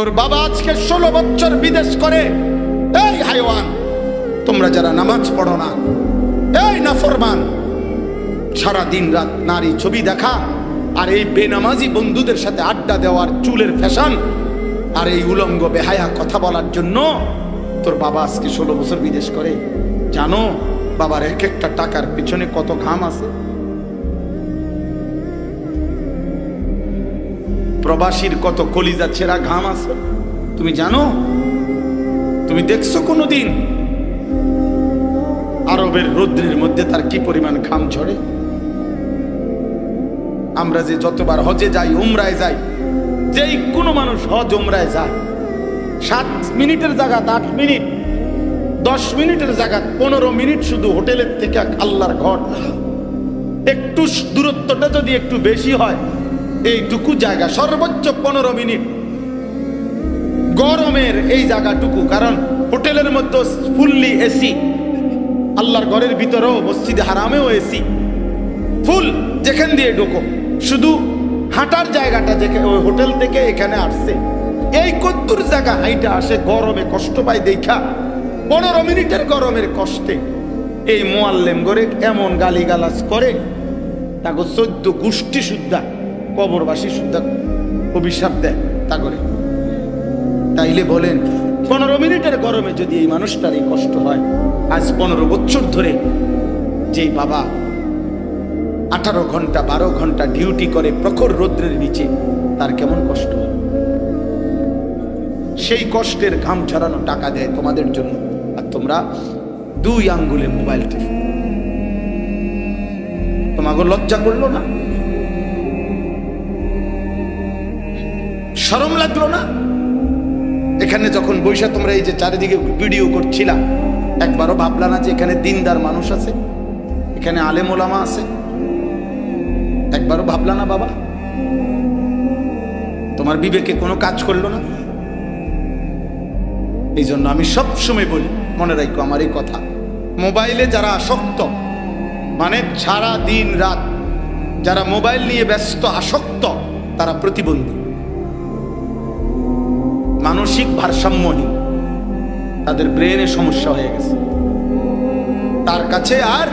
তোর বাবা আজকে 16 বছর বিদেশ করে। এই হাইওয়ান, তোমরা যারা নামাজ পড়ো না, এই নাফরমান, সারা দিন রাত নারী ছবি দেখা আর এই বেনামাজি বন্ধুদের সাথে আড্ডা দেওয়ার চুলের ফ্যাশন আর এই উলঙ্গ বেহায়া কথা বলার জন্য তোর বাবা আজকে 16 বছর বিদেশ করে। জানো বাবার এক একটা টাকার পিছনে কত ঘাম আছে? প্রবাসীর কত কলিজা ছেঁড়া ঘাম আছে তুমি জানো? তুমি দেখছো কোনোদিন আরবের রৌদ্রের মধ্যে তার কি পরিমাণ ঘাম ঝরে? আমরা যে যতবার হজে যাই, উমরায় যাই, যেই কোনো মানুষ হজ উমরায় যায় 7 মিনিটের জায়গা 8 মিনিট, 10 মিনিটের জায়গা 15 মিনিট শুধু হোটেলের থেকে আল্লাহর ঘর, একটু দূরত্বটা যদি একটু বেশি হয় এইটুকু জায়গা সর্বোচ্চ 15 মিনিট গরমের এই জায়গাটুকু, কারণ হোটেলের মধ্যে ফুললি এসি, আল্লাহর ঘরের ভিতরেও মসজিদে হারামেও এসি ফুল, যেখান দিয়ে ঢোকো শুধু হাঁটার জায়গাটা যেখানে ওই হোটেল থেকে এখানে আসছে এই কদ্দুর জায়গা হাইটা আসে, গরমে কষ্ট পায় দেখা 15 মিনিটের গরমের কষ্টে এই মোয়াল্লেম করে এমন গালিগালাজ করে তাকে 14 গোষ্ঠী শুদ্ধা কবরবাসী শুদ্ধা অভিশাপ দেয় তা করে। তাইলে বলেন 15 মিনিটের গরমে যদি এই মানুষটার এই কষ্ট হয়, আজ 15 বছর ধরে যে বাবা 18 ঘন্টা 12 ঘন্টা ডিউটি করে প্রখর রৌদ্রের নিচে, তার কেমন কষ্ট হয়? সেই কষ্টের ঘাম ঝরানো টাকা দেয় তোমাদের জন্য, আর তোমরা 2 আঙ্গুলে মোবাইল টিপো। তোমাকে লজ্জা করলো না? শরম লাগলো না? এখানে যখন বৈশা তোমরা এই যে চারিদিকে ভিডিও করছিলা, একবারও ভাবলা না যে এখানে দিনদার মানুষ আছে, এখানে আলেম ওলামা আছে? একবারও ভাবলা না বাবা? তোমার বিবেকে কোনো কাজ করলো না? এই জন্য আমি সব সময় বলি, মনে রাখো আমার এই কথা, মোবাইলে যারা আসক্ত, মানে সারা দিন রাত যারা মোবাইল নিয়ে ব্যস্ত আসক্ত, তারা প্রতিবন্ধী, মানসিক ভারসাম্যহীন, তাদের ব্রেনে সমস্যা হয়ে গেছে। তার কাছে আর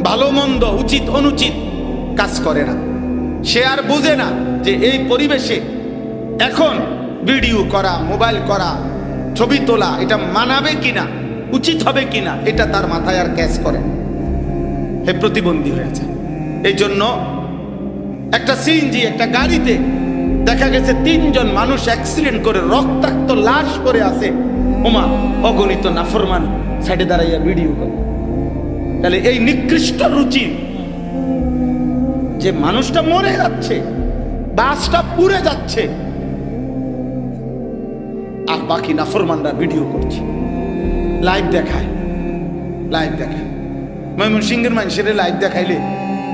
ভালো মন্দ উচিত অনুচিত কাজ করে না, সে আর বোঝে না যে এই পরিবেশে এখন ভিডিও করা, মোবাইল করা, ছবি তোলা এটা মানাবে কিনা, উচিত হবে কিনা, এটা তার মাথায় আর ক্যাচ করে। হে প্রতিবন্ধী হয়েছে। এই জন্য একটা সিএনজি একটা গাড়িতে দেখা গেছে 3 জন মানুষ অ্যাক্সিডেন্ট করে রক্তাক্ত লাশ করে আছে, ওমা অগণিত নাফরমান সাইডে দাঁড়াইয়া ভিডিও করে। তাহলে এই নিকৃষ্ট রুচি, যে মানুষটা মরে যাচ্ছে, বাসটা পুড়ে যাচ্ছে, আর বাকি নাফরমানরা ভিডিও করছে, লাইভ দেখায়। ময়মনসিংহের মানুষের লাইভ দেখাইলে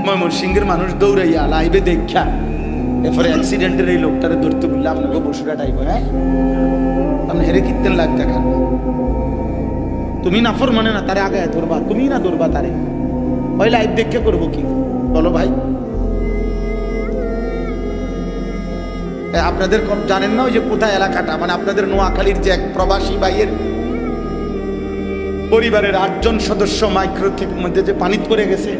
ময়মনসিংহের মানুষ দৌড়াইয়া লাইভে দেখা এরপরে অ্যাক্সিডেন্টের এই লোকটারে ধরতে বললে আপনাকে বসুরা টাইপ, হ্যাঁ আপনি হেরে কিনতেন লাইভ দেখান? তুমি নাফর মানে না তারে আগে ধরবা, তুমি না ধরবা তারে, ওই লাইভ দেখে করবো কি? বলো ভাই, আপনাদের জানেন না ওই যে কোথায় এলাকাটা, মানে আপনাদের নোয়াখালীর যে এক প্রবাসী ভাইয়ের পরিবারের 8 জন সদস্য মাইক্রো থেকে মধ্যে যে পানিত পড়ে গেছে,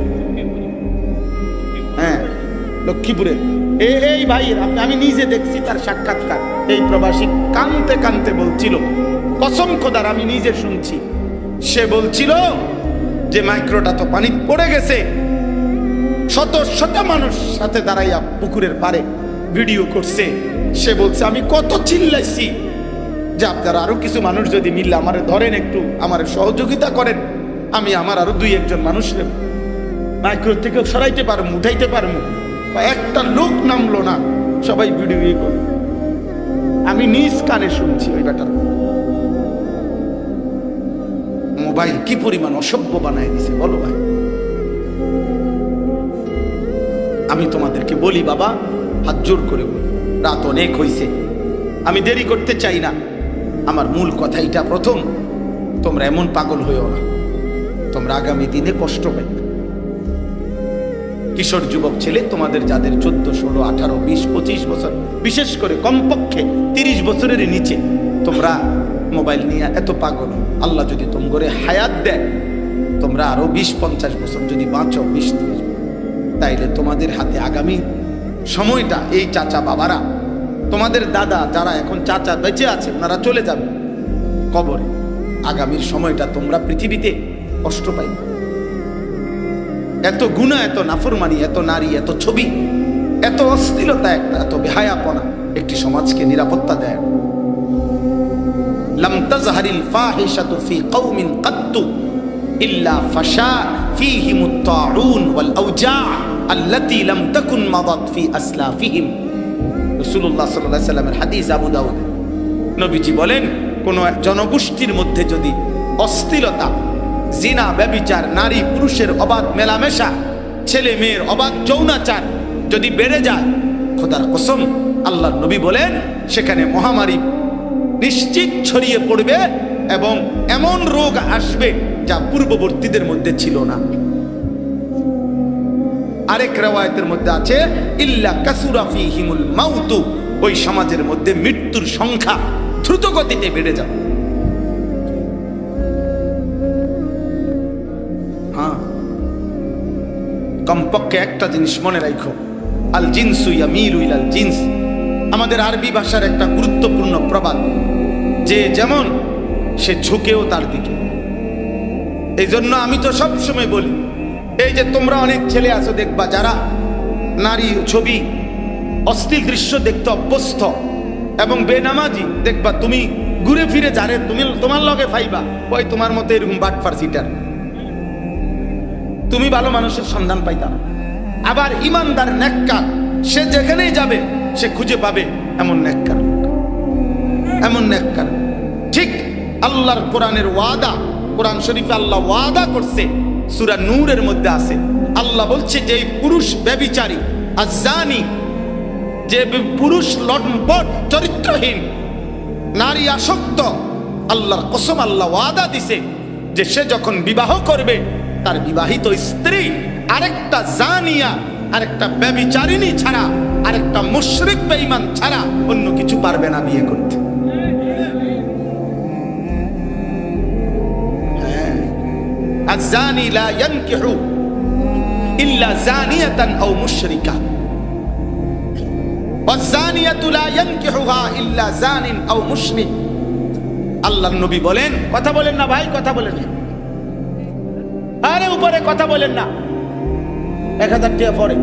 হ্যাঁ লক্ষ্মীপুরে এই ভাইয়ের, আমি নিজে দেখছি তার সাক্ষাৎকার। এই প্রবাসী কানতে কানতে বলছিল, কসম খোদার আমি নিজে শুনছি, সে বলছিল যে মাইক্রোটা তো পানি পড়ে গেছে, শত শত মানুষ সাথে দাঁড়াইয়া পুকুরের পাড়ে ভিডিও করছে। সে বলছে আমি কত চিল্লাইছি যে আপনারা আরো কিছু মানুষ যদি মিললে আমারে ধরেন, একটু আমার সহযোগিতা করেন, আমি আমার আরো 2-1 জন মানুষ মাইক্রো থেকে সরাইতে পারবো, উঠাইতে পারবো। একটা লোক নামলো না, সবাই ভিডিও করে। আমি নিজ কানে শুনছি ওই ব্যাটার। মোবাইল কি পরিমাণ অসভ্য বানায় দিছে বলো ভাই। আমি তোমাদেরকে বলি বাবা, হাত জোর করে বলি, রাত অনেক হয়েছে, আমি দেরি করতে চাই না। আমার মূল কথা এটা, প্রথম তোমরা এমন পাগল হইও না, তোমরা আগামী দিনে কষ্ট পাইবে। কিশোর যুবক ছেলে তোমাদের যাদের 14, 16, 18, 20, 25 বছর, বিশেষ করে কমপক্ষে 30 বছরের নিচে, তোমরা মোবাইল নিয়ে এত পাগল, আল্লাহ যদি তোমরে হায়াত দেয়, তোমরা আরো 20-50 বছর যদি বাঁচো, 20-30, তাইলে তোমাদের হাতে আগামী সময়টা, এই চাচা বাবারা, তোমাদের দাদা যারা এখন চাচা বেঁচে আছে, ওনারা চলে যাবে কবরে, আগামীর সময়টা তোমরা পৃথিবীতে কষ্ট পাইবে। এত গুনাহ, এত নাফরমানি, এত নারী, এত ছবি, এত অশ্লীলতা, এত বেহায়াপনা একটি সমাজকে নিরাপত্তা দেয়। লাম তাজহারিল ফাহিশাতু ফি কওমিন কাত্তু ইল্লা ফাশা ফীহিমুত তাউন ওয়াল আওজা আল্লাতী লাম তাকুন মাদাত ফি আসলাফিহিম। রাসূলুল্লাহ সাল্লাল্লাহু আলাইহি ওয়াসাল্লামের হাদিস, আবু দাউদ। নবীজি বলেন, কোন জনগোষ্ঠীর মধ্যে যদি অশ্লীলতা, জিনা, ব্যভিচার, নারী পুরুষের অবাধ মেলামেশা, ছেলে মেয়ের অবাধ যৌনাচার যদি বেড়ে যায়, খোদার কসম, আল্লাহর নবী বলেন সেখানে মহামারী নিশ্চিত ছড়িয়ে পড়বে এবং এমন রোগ আসবে যা পূর্ববর্তীদের মধ্যে ছিল না। আরেক riwayতের মধ্যে আছে, ইল্লা কাসুরা ফীহিমুল মাউতু, ওই সমাজের মধ্যে মৃত্যুর সংখ্যা দ্রুত গতিতে বেড়ে যাবে। কমপক্ষে একটা জিনিস মনে রাখো, আল জিনসু ইয়ামিলু ইলাল জিনস, আমাদের আরবি ভাষার একটা গুরুত্বপূর্ণ প্রবাদ, যে যেমন সে ঝুঁকেও তার দিকে। এই জন্য আমি তো সব সময় বলি, এই যে তোমরা অনেক ছেলে আছো দেখবা যারা নারী ছবি, অশ্লীল দৃশ্য দেখতে অভ্যস্ত এবং বেনামাজি, দেখবা তুমি ঘুরে ফিরে যারে তুমি তোমার লগে পাইবা, ওই তোমার মতো এরকম বাটফার সিটার, তুমি ভালো মানুষের সন্ধান পাইতা না। আবার ইমানদার নেককার, সে যেখানেই যাবে সে খুঁজে পাবে এমন নেককার, এমন নেককার। ঠিক আল্লাহর কোরআনের ওয়াদা, কোরআন শরীফে আল্লাহ ওয়াদা করছে, সূরা নূরের মধ্যে আছে, আল্লাহ বলছে যে এই পুরুষ ব্যভিচারী, আযানি, যে পুরুষ লম্পট চরিত্রহীন, নারী আসক্ত, আল্লাহর কসম, আল্লাহ ওয়াদা দিছে যে সে যখন বিবাহ করবে, তার বিবাহিত স্ত্রী আরেকটা জানিয়া, আরেকটা ব্যভিচারিণী ছাড়া, আরেকটা মুশরিক বেঈমান ছাড়া অন্য কিছু পারবে না বিয়ে করতে। আয-যানি লা ইয়ানকিহু ইল্লা যানিয়াতান আও মুশরিকা ওয়ায-যানিয়াতু লা ইয়ানকিহুহা ইল্লা যানিন আও মুশরিক। আল্লাহর নবী বলেন, কথা বলেন না ভাই, কথা বলেন না, আরে উপরে কথা বলেন না, 1000 টাকা পরে।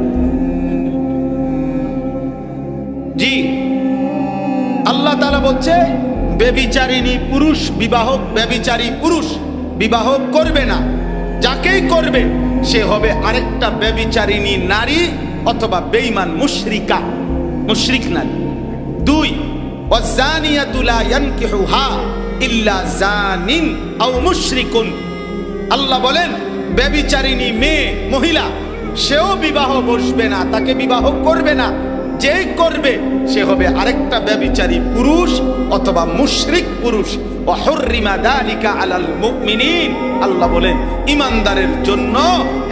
জি, আল্লাহ তাআলা বলছে ব্যভিচারিণী পুরুষ বিবাহ, ব্যভিচারী পুরুষ বিবাহ করবে না, যাকেই করবে সে হবে আরেকটা ব্যভিচারিণী নারী অথবা বেঈমান মুশরিকা, মুশরিক নারী। 2, ওয়ায-যানিয়াতু লা ইয়ানকিহুহা ইল্লা যানিন আও মুশরিকুন। আল্লাহ বলেন ব্যভিচারিণী মেয়ে, মহিলা, সেও বিবাহ বসবে না, তাকে বিবাহ করবে না, যেই করবে সে হবে আরেকটা ব্যভিচারী পুরুষ অথবা মুশরিক পুরুষ। ওয়া হুররিমা যালিকা আলাল মুমিনিন। আল্লাহ বলেন ঈমানদারের জন্য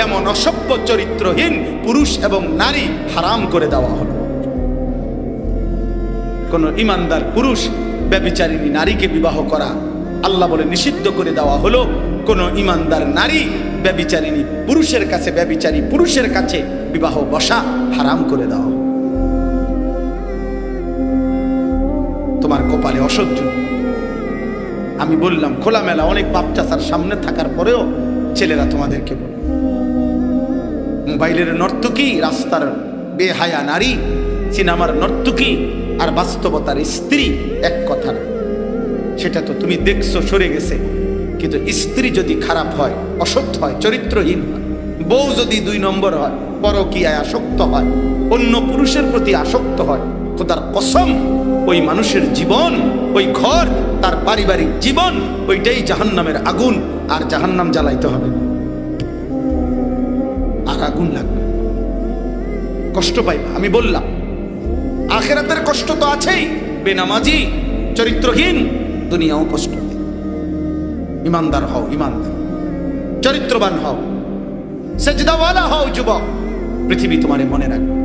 এমন অসভ্য চরিত্রহীন পুরুষ এবং নারী হারাম করে দেওয়া হলো। কোন ঈমানদার পুরুষ ব্যভিচারিণী নারীকে বিবাহ করা আল্লাহ বলে নিষিদ্ধ করে দেওয়া হলো। কোন ঈমানদার নারী ব্যভিচারিণী পুরুষের কাছে, ব্যভিচারী পুরুষের কাছে বিবাহ বসা হারাম করে দেওয়া। তোমার কপালে অসহ্য। আমি বললাম খোলামেলা অনেক বাপ চাচার সামনে থাকার পরেও ছেলেরা তোমাদেরকে বলে মোবাইলের নর্তকী, রাস্তার বেহায়া নারী, সিনেমার নর্তকী আর বাস্তবতার স্ত্রী এক কথা না। সেটা তো তুমি দেখছো, সরে গেছে। কিন্তু স্ত্রী যদি খারাপ হয়, অসৎ হয়, চরিত্রহীন হয়, বউ যদি 2 নম্বর হয়, পরকীয়ায় আসক্ত হয়, অন্য পুরুষের প্রতি আসক্ত হয়, খোদার কসম ওই মানুষের জীবন, ওই ঘর, তার পারিবারিক জীবন, ওইটাই জাহান্নামের আগুন। আর জাহান্নাম জ্বালাইতে হবে, আর আগুন লাগবে, কষ্ট পাইবা। আমি বললাম আখিরাতের কষ্ট তো আছেই, বেনামাজি চরিত্রহীন দুনিয়াও কষ্ট। ইমানদার হও, ইমানদার চরিত্রবান হও, সেজদাওয়ালা হও যুবক, পৃথিবী তোমারে মনে রাখবে।